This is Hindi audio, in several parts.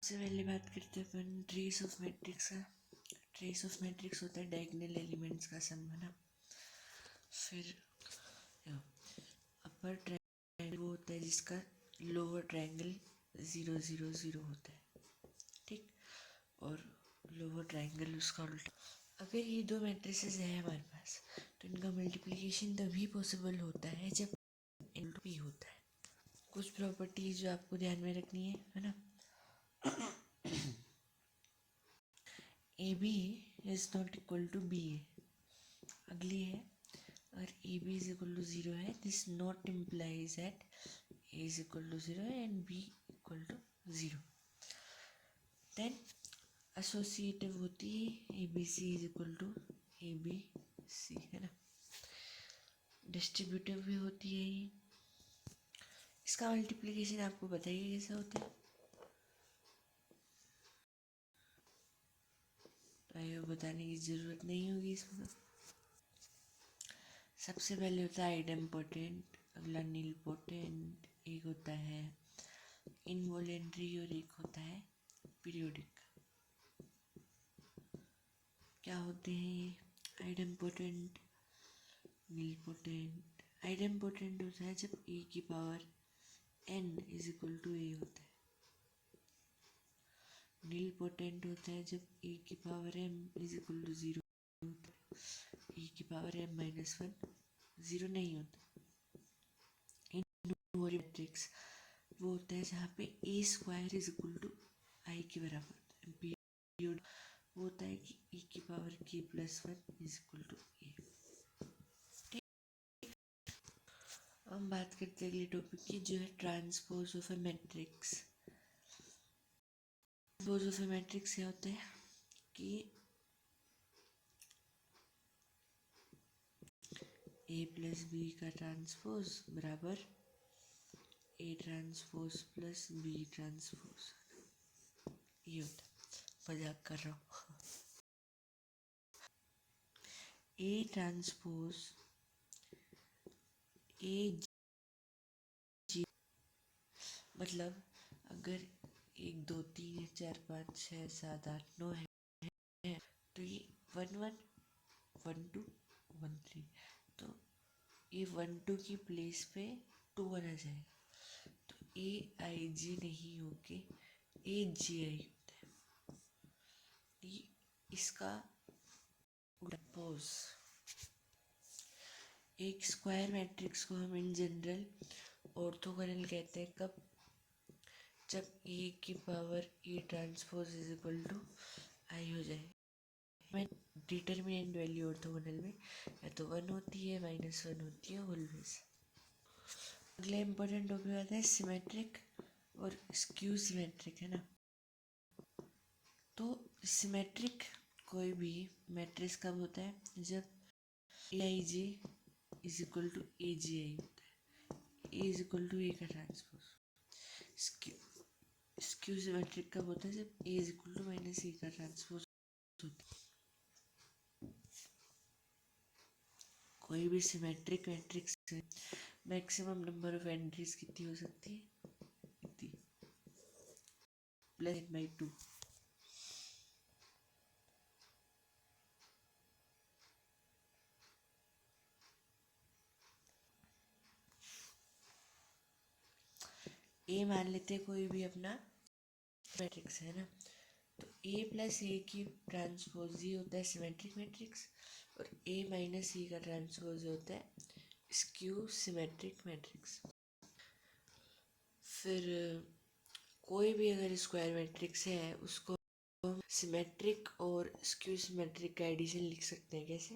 सबसे पहले बात करते हैं अपन ट्रेस ऑफ मैट्रिक्स का। ट्रेस ऑफ मैट्रिक्स होता है डायगोनल एलिमेंट्स का सम, है ना। फिर अपर ट्रायंगल वो होता है जिसका लोअर ट्रायंगल 0 0 0 होता है, ठीक। और लोअर ट्रायंगल उसका उल्टा। अगर ये दो मैट्रिसेस है हमारे पास तो इनका मल्टीप्लिकेशन तभी पॉसिबल होता है जब इनटू p होता है। कुछ प्रॉपर्टीज जो आपको ध्यान में रखनी है ना। A B is not equal to B A, अगली है। अगर A B is equal to zero है this not implies that A is equal to zero and B equal to zero. Then associative होती है A B C is equal to A B C, है ना। डिस्ट्रीब्यूटिव भी होती है ये। इसका मल्टीप्लिकेशन आपको बताइए कैसे होता है। तो बताने की ज़रूरत नहीं होगी इसमें। सबसे पहले होता है आइडेम्पोटेंट, अगला नीलपोटेंट, एक होता है इनवॉलेंट्री और एक होता है पीरियोडिक। क्या होते हैं ये? Idempotent, nilpotent. आइडेम्पोटेंट होता है जब ए की power n is equal to A होता है। नीलपोटेंट होता है जब ए की power m is equal to zero होता है। ए की power m minus one zero नहीं होता। मैट्रिक्स वो होता है जहाँ पे A square is equal to I के बराबर होता है। पीरियड वो होता है कि ए की power K plus one is equal to A. हम बात करते हैं अगले टॉपिक की जो है transpose of a matrix. Transpose of a matrix क्या होता है कि ए प्लस बी का ट्रांसपोज बराबर A transpose plus B transpose, ये होता है। मजाक कर रहा हूँ। ए ट्रांसपोज ए जी, मतलब अगर एक दो तीन चार पाँच छः सात आठ नौ है तो ये one one one two one three, तो ये वन टू की प्लेस पे टू वन आ जाएगा। तो ए आई जी नहीं होके ए जी आई होता है। ये इसका ट्रांसपोज। एक स्क्वायर मैट्रिक्स को हम इन जनरल ऑर्थोगोनल कहते हैं कब? जब ए की power A transpose is equal to I हो जाए। मैं डिटर्मिनेंट वैल्यू ऑर्थोगोनल में या तो वन होती है माइनस वन होती है ऑलवेज। अगला इम्पोर्टेंट टॉपिक आता है सिमेट्रिक और स्क्यू सिमेट्रिक, है ना। तो सिमेट्रिक कोई भी मैट्रिक्स कब होता है? जब ए आई जे इज इक्वल टू ए जी आई होता है। ए इज इक्वल टू ए का ट्रांसपोज। स्क्यू सिमेट्रिक कब होता है? जब ए इज इक्वल टू माइनस ए का ट्रांसपोज होता है। कोई भी सिमेट्रिक मैट्रिक्स में मैक्सिमम नंबर ऑफ एंट्रीज कितनी हो सकती है? इतनी प्लस एन बाई टू। ए मान लेते हैं कोई भी अपना मैट्रिक्स है ना, तो ए प्लस ए की ट्रांसपोज ही होता है सिमेट्रिक मैट्रिक्स और ए माइनस ई का ट्रांसपोज होता है स्क्यू सिमेट्रिक मैट्रिक्स। फिर कोई भी अगर स्क्वायर मैट्रिक्स है उसको हम सिमेट्रिक और स्क्यू सिमेट्रिक का एडिशन लिख सकते हैं। कैसे?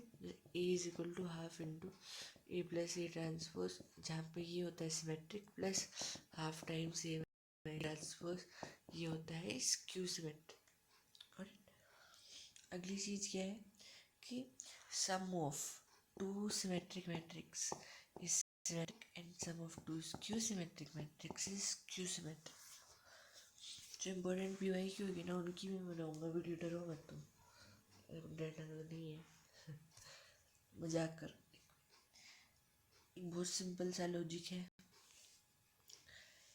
A is equal to half into A plus A transpose, जहाँ पे ये होता है symmetric plus half times A transpose, ये होता है स्क्यू सिमेट्रिक। और अगली चीज़ क्या है कि sum of two symmetric matrix is symmetric and sum of two skew symmetric matrix is skew symmetric. जो इम्पोर्टेंट पी वाई की होगी ना उनकी मैं बनाऊंगा वीडियो, डरो मत तुम, डाटा तो नहीं है। मजाक कर। एक बहुत सिंपल सा लॉजिक है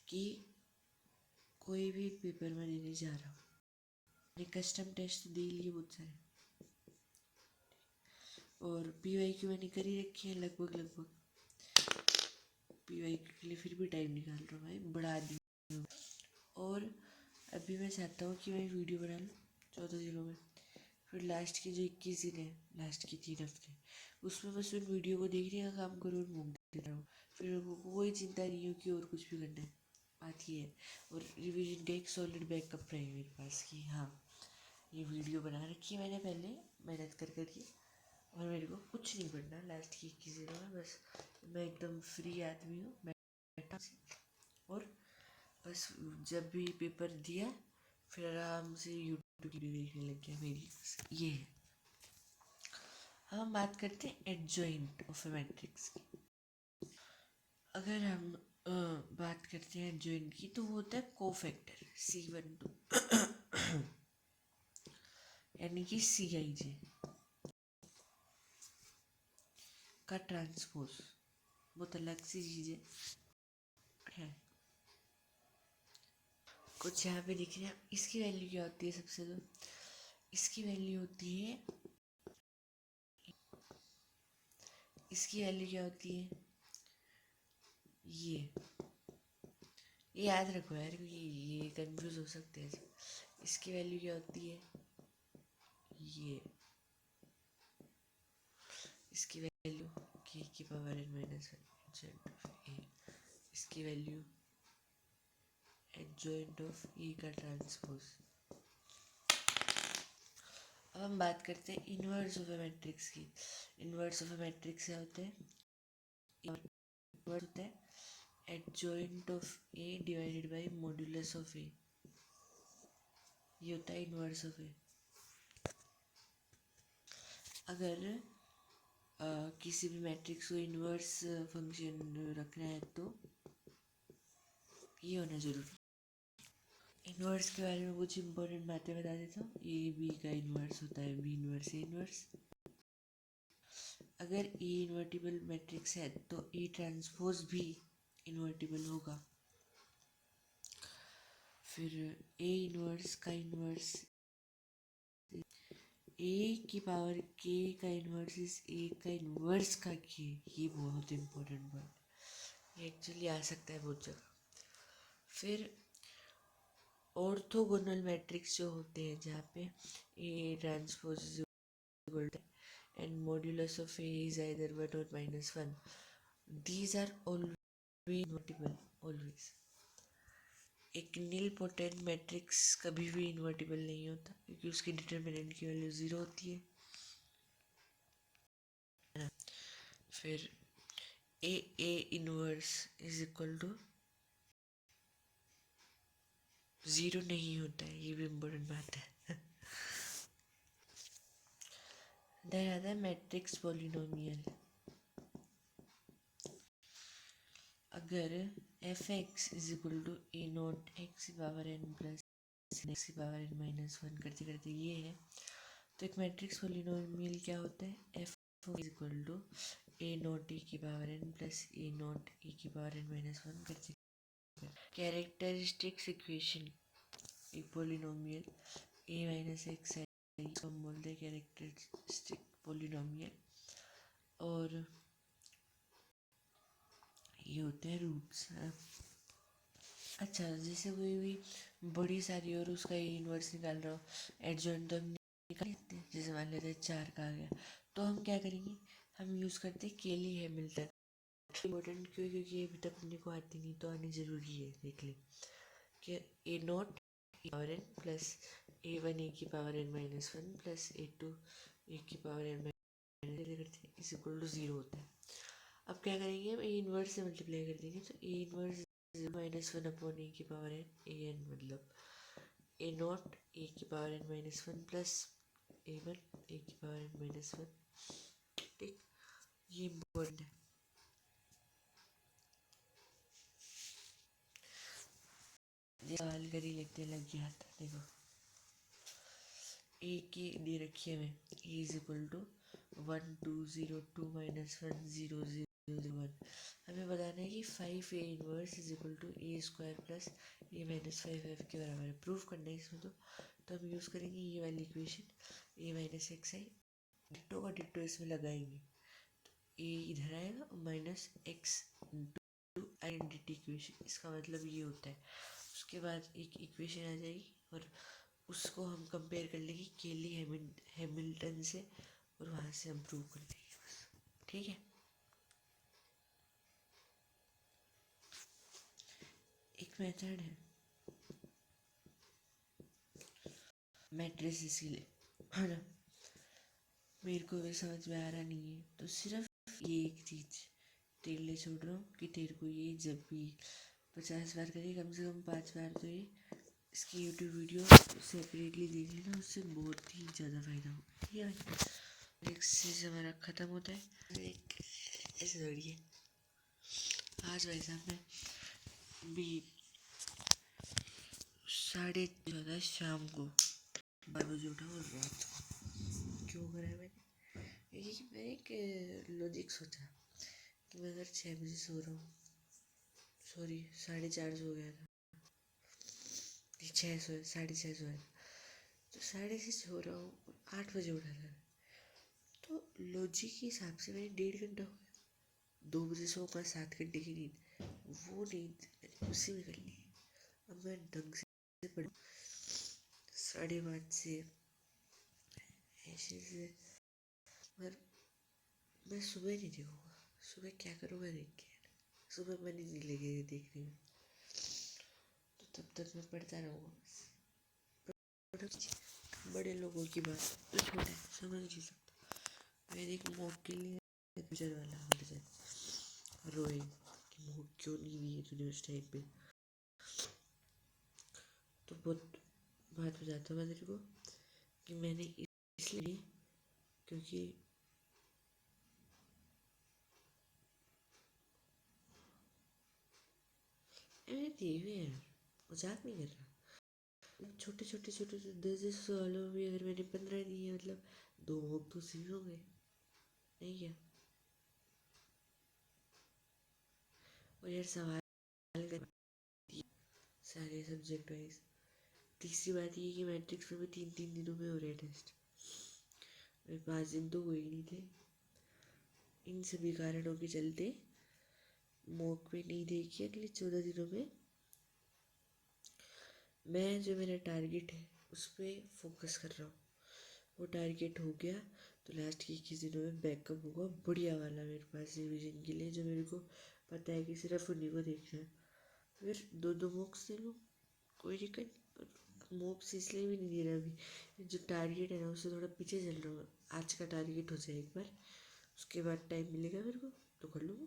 कि कोई भी पेपर में देने जा रहा हूँ, मैंने कस्टम टेस्ट दे लिए बहुत सारे, और PYQ मैंने कर ही रखी है लगभग। PYQ के लिए फिर भी टाइम निकाल रहा हूँ भाई, बड़ा आदमी हूँ। और अभी मैं चाहता हूँ कि मैं वीडियो बना लूँ 14 दिनों में, फिर लास्ट के जो 21 दिन है, लास्ट के 3 हफ्ते, उसमें बस उन वीडियो को देखने का काम करूँ और मूक देता हूँ। फिर मेरे को कोई चिंता नहीं हो कि और कुछ भी करना है, बात ये है। और रिविजन का एक सॉलिड बैकअप रहे मेरे पास कि हाँ ये वीडियो बना रखी है मैंने पहले मेहनत करके, और मेरे को कुछ नहीं पढ़ना लास्ट की 21 दिनों में। बस मैं एकदम फ्री आदमी हूँ, बैठा और बस जब भी पेपर दिया फिर आराम से यूट्यूब की वीडियो देखने लग गया, मेरी ये है। अब हम बात करते हैं एडजॉइंट ऑफ ए मैट्रिक्स की। अगर हम बात करते हैं एडजॉइंट की तो वो होता है कोफैक्टर C12 यानी कि CIJ का ट्रांसपोज, बहुत अलग सी चीज़ है। कुछ यहाँ पे दिख रहे हैं। इसकी वैल्यू क्या होती है? सबसे तो इसकी वैल्यू होती है, इसकी वैल्यू क्या होती है, ये याद रखो यार, क्योंकि ये कंफ्यूज हो सकते हैं। इसकी वैल्यू क्या होती है, ये इसकी वैल्यू k की पावर n माइनस वन, इसकी वैल्यू एडजॉइंट ऑफ E का ट्रांसपोज। अब हम बात करते हैं इनवर्स ऑफ ए मैट्रिक्स की। इनवर्स ऑफ ए मैट्रिक्स क्या होते हैं? इनवर्स होता है adjoint of A divided by modulus of A, ये होता है इनवर्स ऑफ A। अगर किसी भी मैट्रिक्स को इनवर्स फंक्शन रखना है तो ये होना जरूरी। इनवर्स के बारे में कुछ इंपॉर्टेंट बातें बता देता हूँ। ए बी का इनवर्स होता है बी इनवर्स ए इनवर्स। अगर ए इन्वर्टिबल मैट्रिक्स है तो ए ट्रांसपोज भी इन्वर्टिबल होगा। फिर ए इनवर्स का इनवर्स ए की पावर के का इनवर्स इस ए का इनवर्स का के, ये बहुत इंपॉर्टेंट बात, ये एक्चुअली आ सकता है बहुत जगह। फिर ऑर्थोगोनल मैट्रिक्स जो होते हैं जहाँ पे A transpose is equal to and modulus of A is either 1 और -1, these are always invertible always। एक नील पोटेंट मैट्रिक्स कभी भी इन्वर्टिबल नहीं होता क्योंकि उसकी डिटर्मिनेंट की वैल्यू 0 होती है। फिर A inverse is equal to 0 नहीं होता है, ये भी इम्पोर्टेंट बात है। देन आता है मैट्रिक्स पॉलिनोमियल। अगर F X is equal to A naught X की पावर एन प्लस एक्स की पावर एन माइनस वन करते करते ये है, तो एक मैट्रिक्स पॉलिनोमियल क्या होता है? F is equal to A not A की power N plus A not A की पावर एन माइनस वन करते। कैरेक्टरिस्टिक्स इक्वेशन एक पॉलिनोमियल ए माइनस एक्स है, हम बोलते हैं कैरेक्टरिस्टिक पॉलिनोमियल, और ये होते हैं रूट्स। अच्छा, जैसे कोई भी बड़ी सारी और उसका इन्वर्स निकाल रहा हो, एडजॉइंट तो हम निकाल सकते हैं। जैसे मान लेते हैं 4 का आ गया, तो हम क्या करेंगे, हम यूज़ करते हैं केली हैमिल्टन। इम्पोर्टेंट क्यों? क्योंकि अभी तक अपने को आती नहीं, तो आनी ज़रूरी है। देख ले कि A not A power N plus A one A की power N minus one plus A two A की पावर एन माइनस करते हैं इज इक्वल टू 0 होता है। अब क्या करेंगे, हम ए इनवर्स से मल्टीप्लाई कर देंगे, तो A inverse minus one upon A की पावर एन ए एन, मतलब ए नॉट ए की power N minus one plus A one A की पावर एन माइनस वन। ठीक, ये इम्पोर्टेंट है। ये सवाल कर ही लेते लग गया था। देखो ए की दे रखी है हमें, A is equal to 1 2 0 2 -1 0 0 one. हमें बताना है कि 5A is equal to A² plus A minus 5F के बराबर है। प्रूफ करना है इसमें तो हम यूज़ करेंगे ये वाली equation A minus x I, ditto का डिट्टो इसमें लगाएंगे तो A इधर आएगा minus x into identity equation, इसका मतलब ये होता है। उसके बाद एक इक्वेशन आ जाएगी और उसको हम कंपेयर कर लेंगे केली हैमिल्टन से और वहाँ से हम प्रूव कर देंगे बस। ठीक है, एक मेथड है मैट्रिसेस के लिए, है ना। मेरे को भी समझ में आ रहा नहीं है तो सिर्फ ये एक चीज़ तेरे लिए छोड़ रहा हूँ कि तेरे को ये जब भी 50 बार करे कम से कम 5 बार तो ये इसकी यूट्यूब वीडियो सेपरेटली देख लेना, उससे बहुत ही ज़्यादा फ़ायदा होगा। ठीक है, एक चीज़ हमारा ख़त्म होता है। एक ऐसे थोड़ी है, आज भाई साहब मैं भी 14:30 शाम को 12 बजे उठा और रात को क्यों करा है मैंने, क्योंकि मैंने एक लॉजिक सोचा कि मैं अगर 6 बजे सो रहा हूँ, सॉरी 4:30 सो गया था, 6:30 सोया तो 6:30 सो रहा हूँ और 8 बजे उठा था, तो लॉजिक के हिसाब से मैंने 1.5 घंटा हो गया। 2 बजे सो का 7 घंटे की नींद, वो नींद मैंने उसी में कर ली। अब मैं ढंग से पढ़ूँ 5:30 से ऐसे से, पर मैं सुबह नहीं देखूँगा, सुबह क्या करूँगा देख के, सुबह मन ही नहीं लगेगा देखने में, तो तब तक मैं पढ़ता रहूँगा बस। बड़े लोगों की बात तो छोटा है, समझ नहीं सकता। मैंने एक मॉक के लिए फ्यूचर वाला हट जाए रोए कि मॉक क्यों नहीं दी है तूने उस टाइम पे, तो बहुत बात बताता हूँ मैं तेरे को कि मैंने इसलिए क्योंकि मैंने दी हुई है, मजाक नहीं कर रहा। छोटे छोटे छोटे 10 सालों में अगर मैंने 15 दिए मतलब 2 मॉक तो सही हो गए, नहीं क्या। और यार सवाल कर सारे सब्जेक्ट वाइज। तीसरी बात ये कि मैट्रिक्स में भी 3-3 दिनों में हो रहे टेस्ट, 5 दिन तो हुए ही नहीं थे। इन सभी कारणों के चलते मॉक में नहीं देखी अगले 14 दिनों में। मैं जो मेरा टारगेट है उस पर फोकस कर रहा हूँ, वो टारगेट हो गया तो लास्ट के 21 दिनों में बैकअप होगा बढ़िया वाला मेरे पास रिवीजन के लिए, जो मेरे को पता है कि सिर्फ उन्हीं को देखना है। फिर 2-2 मॉक्स दे लूँ, कोई दिक्कत नहीं। मॉक्स इसलिए भी नहीं दे रहा अभी, जो टारगेट है ना उससे थोड़ा पीछे चल रहा हूँ। आज का टारगेट हो जाए एक बार, उसके बाद टाइम मिलेगा मेरे को तो कर लूँगा।